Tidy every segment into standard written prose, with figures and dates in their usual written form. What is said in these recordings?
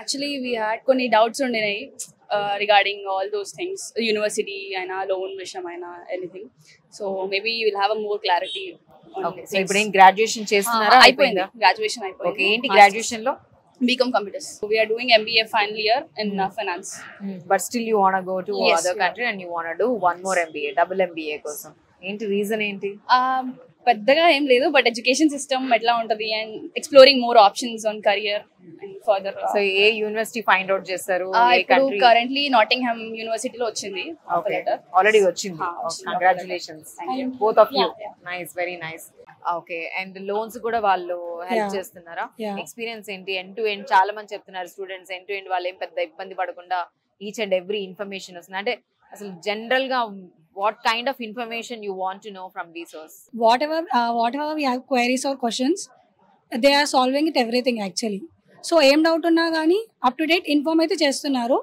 Actually we had కొన్ని doubts ఉండినాయి regarding all those things, university అయినా లోన్ విషయం అయినా anything. So maybe will have a more clarity. Okay, so ఇప్పుడు ఏం గ్రాడ్యుయేషన్ చేస్తున్నారా? అయిపోయింది, గ్రాడ్యుయేషన్ అయిపోయింది. ఓకే, ఏంటి గ్రాడ్యుయేషన్ లో? BCom Computers. So we are doing MBA final year in finance. But still you want to go to Yes, other country and you want to do one more MBA, double MBA కోసం. ఏంటి reason ఏంటి? పెద్దగా ఏం లేదు, but education system ఎట్లా ఉంటది and exploring more options on career and further. So A university find out చేస్తారు? ఏ ఇప్పుడు కంట్రీ? కరెంట్లీ నాటింగ్హామ్ యూనివర్సిటీలో వచ్చింది. ఓకే, ఆల్రెడీ వచ్చింది. Congratulations both of you. Nice, very nice. Okay, and loans కూడా వాళ్ళు help చేస్తున్నారా? ఎక్స్పీరియన్స్ ఏంటి? ఎండ్ టు ఎండ్ చాలా మంది చెప్తున్నారు స్టూడెంట్స్ ఎండ్ టు ఎండ్ వాళ్ళు ఏం పెద్ద ఇబ్బంది పడకుండా ఈచ్ అండ్ ఎవ్రీ ఇన్ఫర్మేషన్ వస్తుంది. అంటే అసలు జనరల్ గా what kind of information you want to know from these source? Whatever we have queries or questions, they are solving it everything actually. So ఏం డౌట్ ఉన్నా కానీ అప్ టు డేట్ ఇన్ఫార్మ్ అయితే చేస్తున్నారు.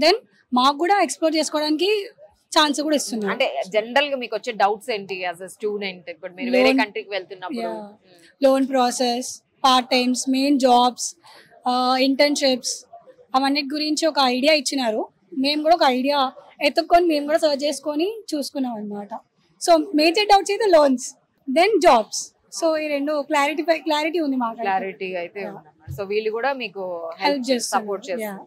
Then మాకు కూడా explore చేసుకోవడానికి chance కూడా ఇస్తున్నారు. అంటే జనరల్ గా మీకు వచ్చే డౌట్స్ ఏంటి యాజ్ అ స్టూడెంట్? ఇప్పుడు మీరు వేరే కంట్రీకి వెళ్తున్నప్పుడు loan process, part times, main jobs, internships, అవన్నిటి గురించి ఒక ఐడియా ఇచ్చినారు. మేము కూడా ఒక ఐడియా ఎత్తుక్కొని మేము కూడా సర్చ్ చేసుకొని చూసుకున్నాం అనమాట. సో మేజర్ డౌట్స్ అయితే లోన్స్, దెన్ జాబ్స్. సో ఈ రెండు క్లారిటీ ఉంది మాకు. క్లారిటీ అయితే. సో వీళ్ళు కూడా మీకు హెల్ప్ చేస్తారు, సపోర్ట్ చేస్తారు.